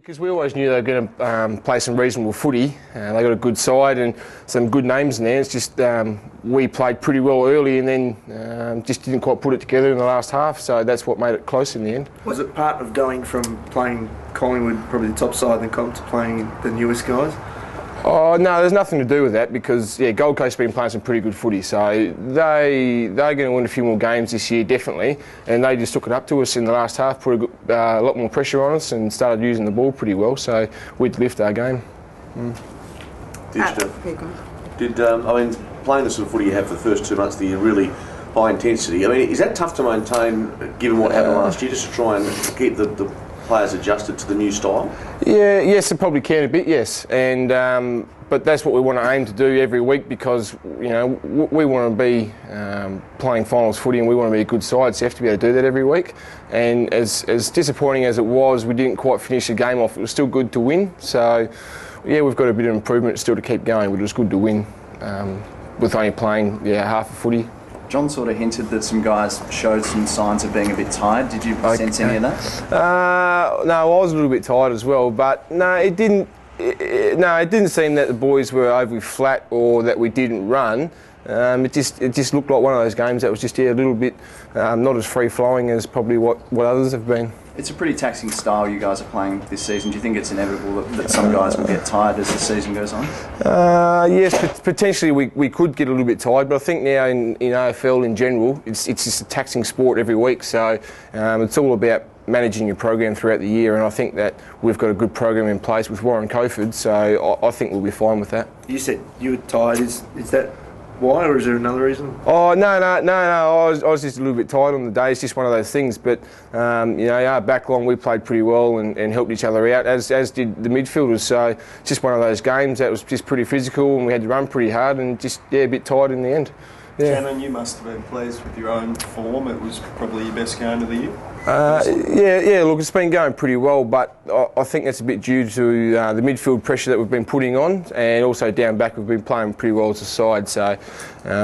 Because we always knew they were going to play some reasonable footy. They got a good side and some good names in there. It's just we played pretty well early and then just didn't quite put it together in the last half. So that's what made it close in the end. Was it part of going from playing Collingwood, probably the top side of the comp, to playing the newest guys? Oh no, there's nothing to do with that because Gold Coast have been playing some pretty good footy, so they're going to win a few more games this year definitely, and they just took it up to us in the last half, put a lot more pressure on us, and started using the ball pretty well. So we'd lift our game. I mean, playing the sort of footy you have for the first 2 months of the year, really high intensity. I mean, is that tough to maintain given what happened last year, just to try and keep the players adjusted to the new style? Yeah, yes, it probably can a bit, yes, and but that's what we want to aim to do every week because we want to be playing finals footy and we want to be a good side, so you have to be able to do that every week. And as disappointing as it was, we didn't quite finish the game off. It was still good to win, so yeah, we've got a bit of improvement still to keep going, but it was good to win with only playing half of footy. John sort of hinted that some guys showed some signs of being a bit tired. Did you sense any of that? No, I was a little bit tired as well, but no, it didn't. It didn't seem that the boys were overly flat or that we didn't run. It just looked like one of those games that was just a little bit not as free flowing as probably what others have been. It's a pretty taxing style you guys are playing this season. Do you think it's inevitable that some guys will get tired as the season goes on? Yes, potentially we could get a little bit tired, but I think now in AFL in general, it's just a taxing sport every week. So it's all about managing your program throughout the year, and I think that we've got a good program in place with Warren Coford, so I think we'll be fine with that. You said you were tired. Is that why, or is there another reason? Oh no! I was just a little bit tired on the day. It's just one of those things. But our back line, we played pretty well and helped each other out, as did the midfielders. So it's just one of those games that was just pretty physical, and we had to run pretty hard, and just a bit tired in the end. Yeah. Shannon, you must have been pleased with your own form. It was probably your best game of the year. Look, it's been going pretty well, but I think that's a bit due to the midfield pressure that we've been putting on, and also down back we've been playing pretty well as a side. So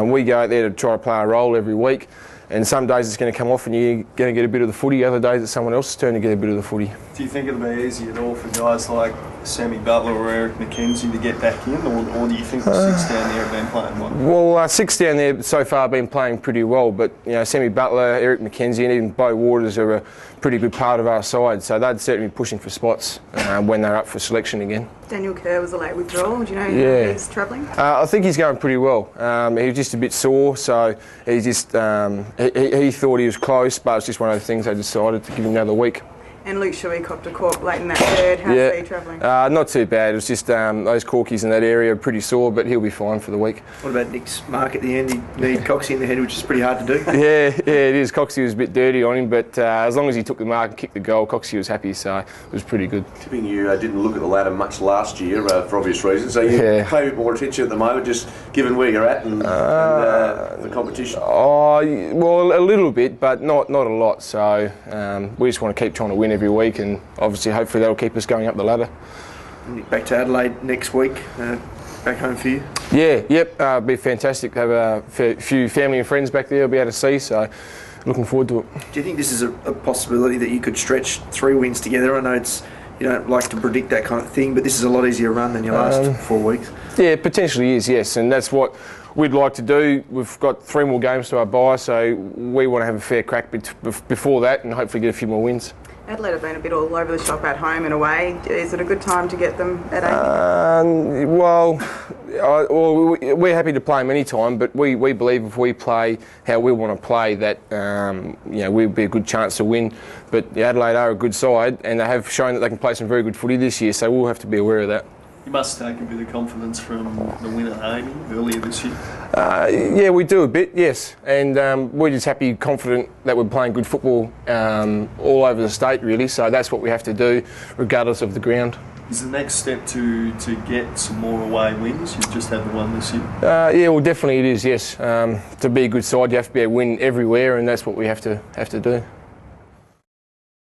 we go out there to try to play a role every week, and some days it's going to come off and you're going to get a bit of the footy, other days it's someone else's turn to get a bit of the footy. Do you think it'll be easy at all for guys like Sammy Butler or Eric McKenzie to get back in, or do you think the six down there have been playing well? Well, six down there so far have been playing pretty well, but Sammy Butler, Eric McKenzie and even Beau Waters are a pretty good part of our side, so they'd certainly be pushing for spots when they're up for selection again. Daniel Kerr was a late withdrawal. Do you know how he's travelling? I think he's going pretty well. He was just a bit sore, so he just he thought he was close, but it's just one of those things they decided to give him another week. And Luke Shuey copped a cork late in that third. How's he travelling? Not too bad. It was just those corkies in that area are pretty sore, but he'll be fine for the week. What about Nick's mark at the end? He needed Coxie in the head, which is pretty hard to do. Yeah, it is. Coxie was a bit dirty on him, but as long as he took the mark and kicked the goal, Coxie was happy, so it was pretty good. Tipping you didn't look at the ladder much last year for obvious reasons, so you pay a bit more attention at the moment, just given where you're at and the competition. Oh, well, a little bit, but not a lot. So we just want to keep trying to win every week, and obviously hopefully that'll keep us going up the ladder. Back to Adelaide next week, back home for you? It'll be fantastic to have a few family and friends back there I'll be able to see, so looking forward to it. Do you think this is a possibility that you could stretch 3 wins together? I know you don't like to predict that kind of thing, but this is a lot easier run than your last 4 weeks. Yeah, potentially is, yes, and that's what we'd like to do. We've got 3 more games to our bye, so we want to have a fair crack before that and hopefully get a few more wins. Adelaide have been a bit all over the shop at home and away. Is it a good time to get them at AAMI? We're happy to play them any time, but we believe if we play how we want to play, that we'll be a good chance to win. But Adelaide are a good side, and they have shown that they can play some very good footy this year, so we'll have to be aware of that. You must take a bit of confidence from the win at AAMI earlier this year. Yeah, we do a bit, yes. And we're just happy, confident that we're playing good football all over the state, really. So that's what we have to do, regardless of the ground. Is the next step to get some more away wins? You've just had the one this year. Yeah, well, definitely it is, yes. To be a good side, you have to be able to win everywhere, and that's what we have to do.